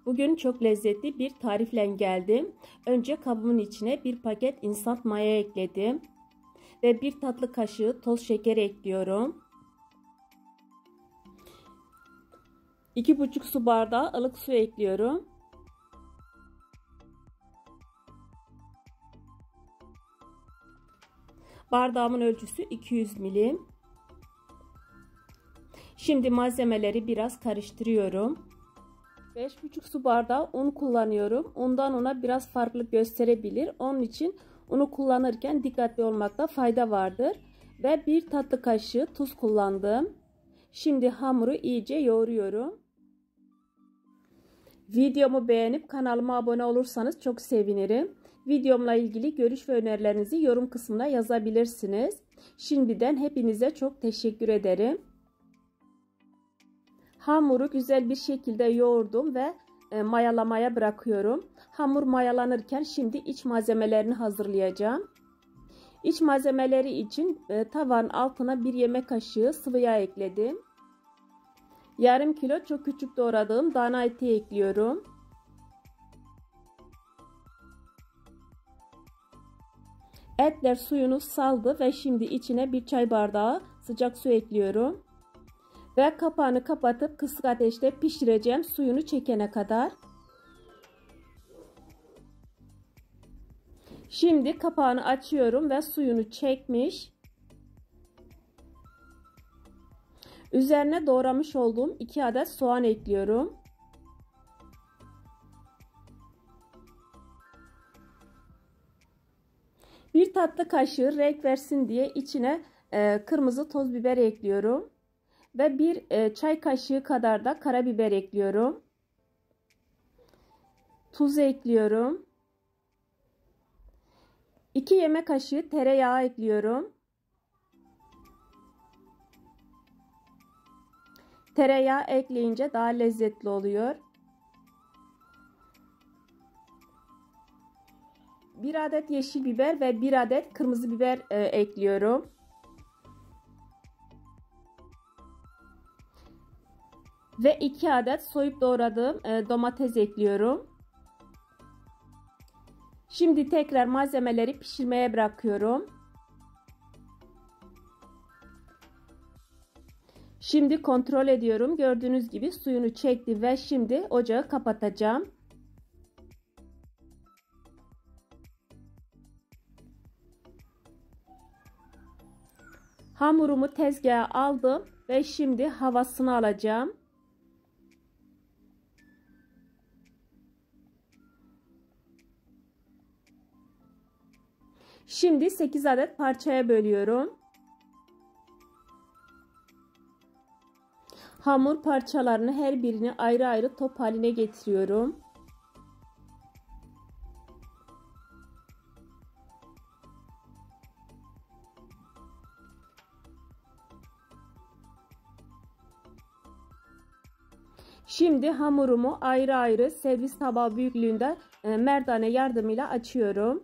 Bugün çok lezzetli bir tarifle geldim. Önce kabımın içine bir paket instant maya ekledim. Ve bir tatlı kaşığı toz şeker ekliyorum. 2,5 su bardağı ılık su ekliyorum. Bardağımın ölçüsü 200 milim. Şimdi malzemeleri biraz karıştırıyorum. 5,5 su bardağı un kullanıyorum. Undan una biraz farklı gösterebilir. Onun için unu kullanırken dikkatli olmakta fayda vardır. Ve bir tatlı kaşığı tuz kullandım. Şimdi hamuru iyice yoğuruyorum. Videomu beğenip kanalıma abone olursanız çok sevinirim. Videomla ilgili görüş ve önerilerinizi yorum kısmına yazabilirsiniz. Şimdiden hepinize çok teşekkür ederim. Hamuru güzel bir şekilde yoğurdum ve mayalamaya bırakıyorum. Hamur mayalanırken şimdi iç malzemelerini hazırlayacağım. İç malzemeleri için tavanın altına 1 yemek kaşığı sıvı yağ ekledim. Yarım kilo çok küçük doğradığım dana eti ekliyorum. Etler suyunu saldı ve şimdi içine 1 çay bardağı sıcak su ekliyorum. Ve kapağını kapatıp kısık ateşte pişireceğim suyunu çekene kadar. Şimdi kapağını açıyorum ve suyunu çekmiş. Üzerine doğramış olduğum 2 adet soğan ekliyorum. Bir tatlı kaşığı renk versin diye içine kırmızı toz biber ekliyorum. Ve 1 çay kaşığı kadar da karabiber ekliyorum. Tuz ekliyorum. 2 yemek kaşığı tereyağı ekliyorum. Tereyağı ekleyince daha lezzetli oluyor. 1 adet yeşil biber ve 1 adet kırmızı biber ekliyorum. Ve 2 adet soyup doğradığım domates ekliyorum. Şimdi tekrar malzemeleri pişirmeye bırakıyorum. Şimdi kontrol ediyorum. Gördüğünüz gibi suyunu çekti ve şimdi ocağı kapatacağım. Hamurumu tezgaha aldım ve şimdi havasını alacağım. Şimdi 8 adet parçaya bölüyorum. Hamur parçalarını her birini ayrı ayrı top haline getiriyorum. Şimdi hamurumu ayrı ayrı servis tabağı büyüklüğünde merdane yardımıyla açıyorum.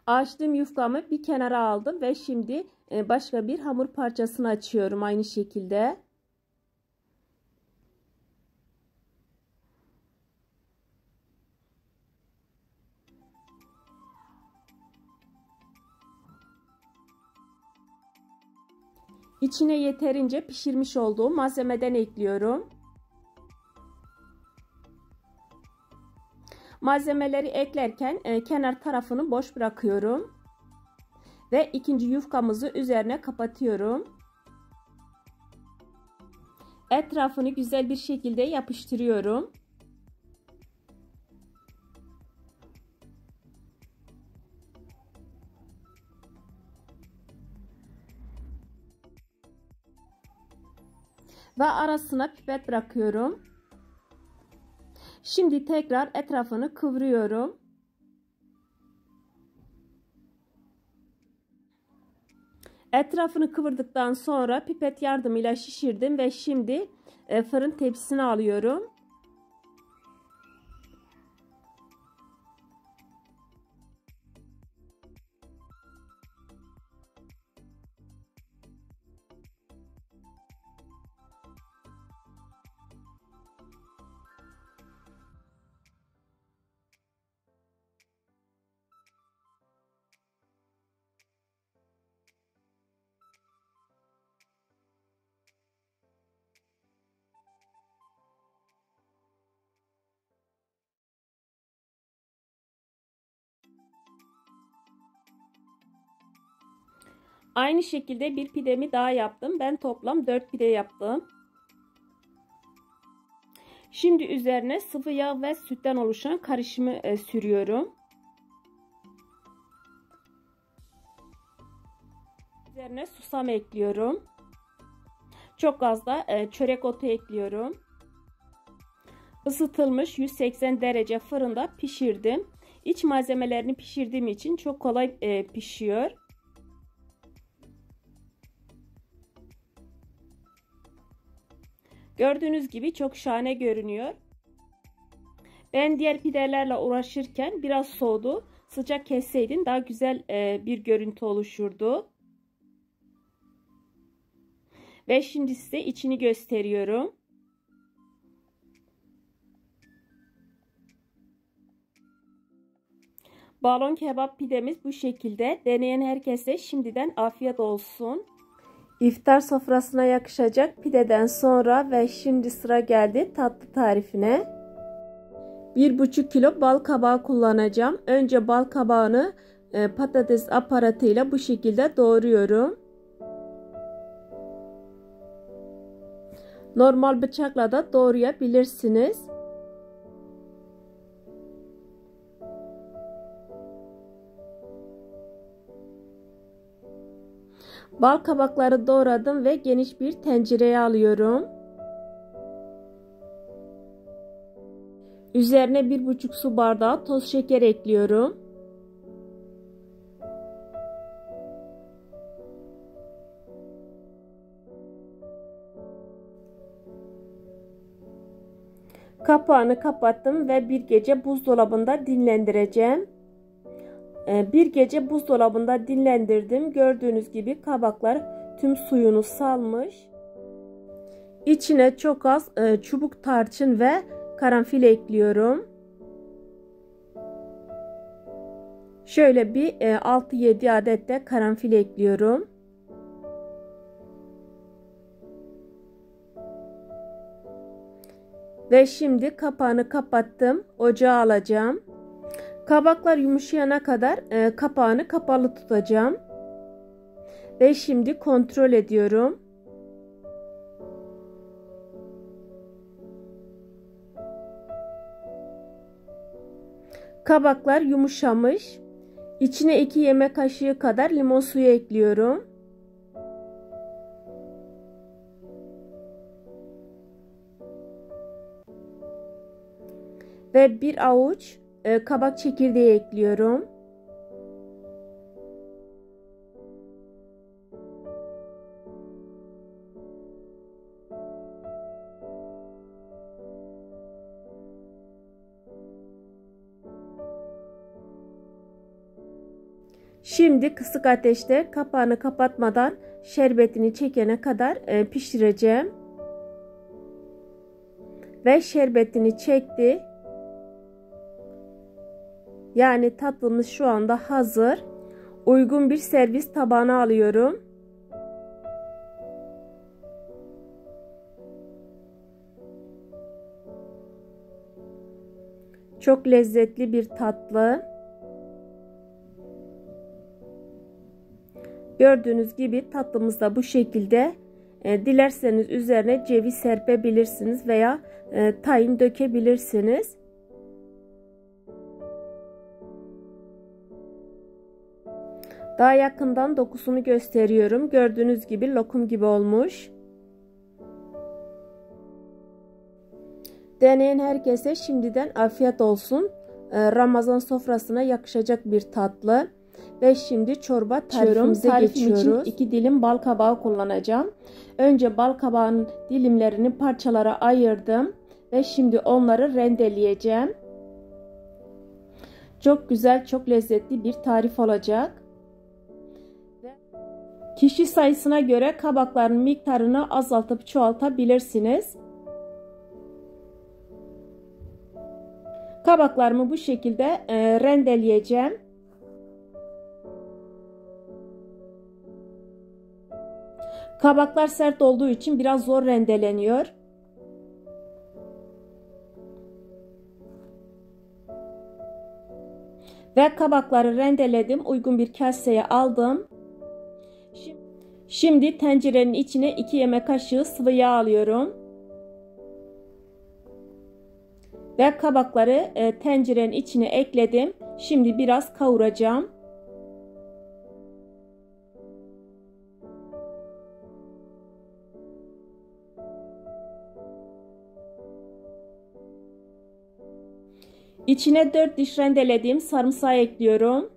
Açtığım yufkamı bir kenara aldım ve şimdi başka bir hamur parçasını açıyorum aynı şekilde. İçine yeterince pişirmiş olduğum malzemeden ekliyorum. Malzemeleri eklerken kenar tarafını boş bırakıyorum. Ve ikinci yufkamızı üzerine kapatıyorum. Etrafını güzel bir şekilde yapıştırıyorum. Ve arasına pipet bırakıyorum. Şimdi tekrar etrafını kıvırıyorum. Etrafını kıvırdıktan sonra pipet yardımıyla şişirdim ve şimdi fırın tepsisine alıyorum. Aynı şekilde bir pidemi daha yaptım. Ben toplam 4 pide yaptım. Şimdi üzerine sıvı yağ ve sütten oluşan karışımı sürüyorum. Üzerine susam ekliyorum. Çok az da çörek otu ekliyorum. Isıtılmış 180 derece fırında pişirdim. İç malzemelerini pişirdiğim için çok kolay pişiyor. Gördüğünüz gibi çok şahane görünüyor. Ben diğer pidelerle uğraşırken biraz soğudu. Sıcak kesseydin daha güzel bir görüntü oluşurdu. Ve şimdi size içini gösteriyorum. Balon kebap pidemiz bu şekilde. Deneyen herkese şimdiden afiyet olsun. İftar sofrasına yakışacak pideden sonra ve şimdi sıra geldi tatlı tarifine. 1,5 kilo bal kabağı kullanacağım. Önce bal kabağını patates aparatıyla bu şekilde doğruyorum. Normal bıçakla da doğrayabilirsiniz. Bal kabakları doğradım ve geniş bir tencereye alıyorum. Üzerine 1,5 su bardağı toz şeker ekliyorum. Kapağını kapattım ve bir gece buzdolabında dinlendireceğim. Bir gece buzdolabında dinlendirdim. Gördüğünüz gibi kabaklar tüm suyunu salmış. İçine çok az çubuk tarçın ve karanfil ekliyorum. Şöyle bir 6-7 adet de karanfil ekliyorum. Ve şimdi kapağını kapattım. Ocağa alacağım. Kabaklar yumuşayana kadar kapağını kapalı tutacağım. Ve şimdi kontrol ediyorum. Kabaklar yumuşamış. İçine 2 yemek kaşığı kadar limon suyu ekliyorum. Ve bir avuç kabak çekirdeği ekliyorum. Şimdi kısık ateşte kapağını kapatmadan şerbetini çekene kadar pişireceğim. Ve şerbetini çekti. Yani tatlımız şu anda hazır. Uygun bir servis tabağına alıyorum. Çok lezzetli bir tatlı. Gördüğünüz gibi tatlımız da bu şekilde. Dilerseniz üzerine ceviz serpebilirsiniz veya tahin dökebilirsiniz. Daha yakından dokusunu gösteriyorum. Gördüğünüz gibi lokum gibi olmuş. Deneyen herkese şimdiden afiyet olsun. Ramazan sofrasına yakışacak bir tatlı. Ve şimdi çorba tarifimize geçiyoruz. İçin 2 dilim bal kabağı kullanacağım. Önce bal kabağının dilimlerini parçalara ayırdım. Ve şimdi onları rendeleyeceğim. Çok güzel, çok lezzetli bir tarif olacak. Kişi sayısına göre kabakların miktarını azaltıp çoğaltabilirsiniz. Kabaklarımı bu şekilde rendeleyeceğim. Kabaklar sert olduğu için biraz zor rendeleniyor. Ve kabakları rendeledim. Uygun bir kaseye aldım. Şimdi tencerenin içine 2 yemek kaşığı sıvı yağ alıyorum. Ve kabakları tencerenin içine ekledim. Şimdi biraz kavuracağım. İçine 4 diş rendelediğim sarımsağı ekliyorum.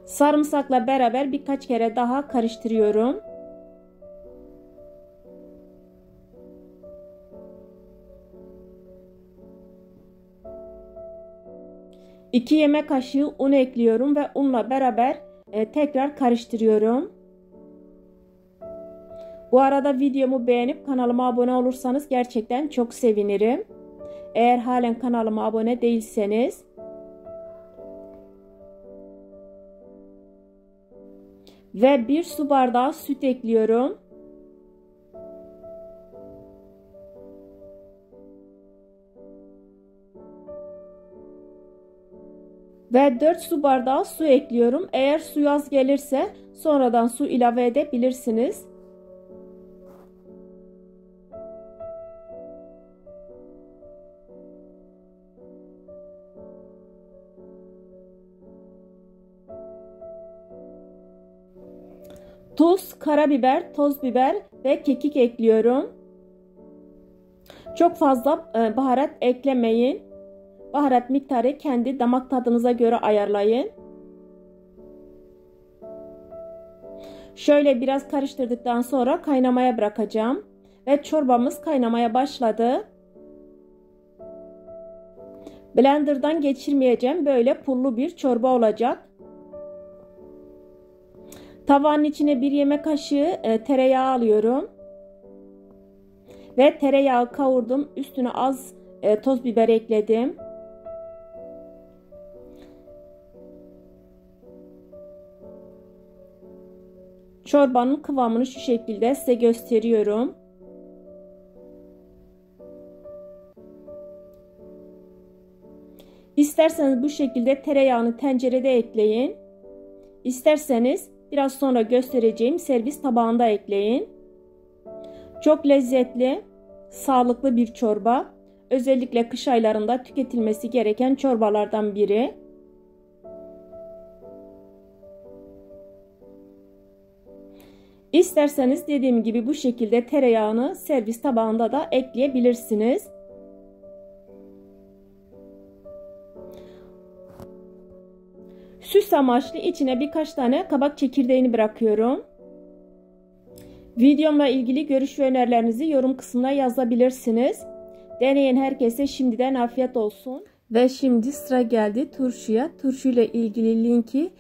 Sarımsakla beraber birkaç kere daha karıştırıyorum. İki yemek kaşığı un ekliyorum ve unla beraber tekrar karıştırıyorum. Bu arada videomu beğenip kanalıma abone olursanız gerçekten çok sevinirim. Eğer halen kanalıma abone değilseniz. Ve 1 su bardağı süt ekliyorum. Ve 4 su bardağı su ekliyorum. Eğer su az gelirse sonradan su ilave edebilirsiniz. Tuz, karabiber, toz biber ve kekik ekliyorum. Çok fazla baharat eklemeyin. Baharat miktarı kendi damak tadınıza göre ayarlayın. Şöyle biraz karıştırdıktan sonra kaynamaya bırakacağım. Ve çorbamız kaynamaya başladı. Blender'dan geçirmeyeceğim. Böyle pullu bir çorba olacak. Tavanın içine 1 yemek kaşığı tereyağı alıyorum. Ve tereyağı kavurdum. Üstüne az toz biber ekledim. Çorbanın kıvamını şu şekilde size gösteriyorum. İsterseniz bu şekilde tereyağını tencerede ekleyin. İsterseniz biraz sonra göstereceğim servis tabağında ekleyin. Çok lezzetli, sağlıklı bir çorba. Özellikle kış aylarında tüketilmesi gereken çorbalardan biri. İsterseniz dediğim gibi bu şekilde tereyağını servis tabağında da ekleyebilirsiniz. Süs amaçlı içine birkaç tane kabak çekirdeğini bırakıyorum. Videomla ilgili görüş ve önerilerinizi yorum kısmına yazabilirsiniz. Deneyen herkese şimdiden afiyet olsun. Ve şimdi sıra geldi turşuya. Turşuyla ilgili linki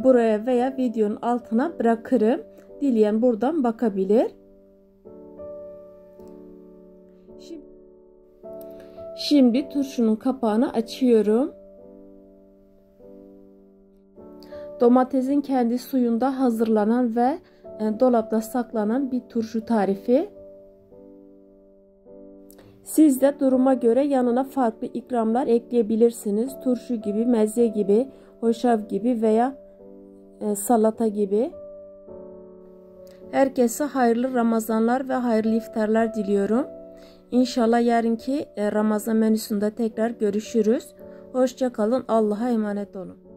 buraya veya videonun altına bırakırım. Dileyen buradan bakabilir. Şimdi turşunun kapağını açıyorum. Domatesin kendi suyunda hazırlanan ve dolapta saklanan bir turşu tarifi. Siz de duruma göre yanına farklı ikramlar ekleyebilirsiniz. Turşu gibi, meze gibi, hoşaf gibi veya salata gibi. Herkese hayırlı Ramazanlar ve hayırlı iftarlar diliyorum. İnşallah yarınki Ramazan menüsünde tekrar görüşürüz. Hoşça kalın. Allah'a emanet olun.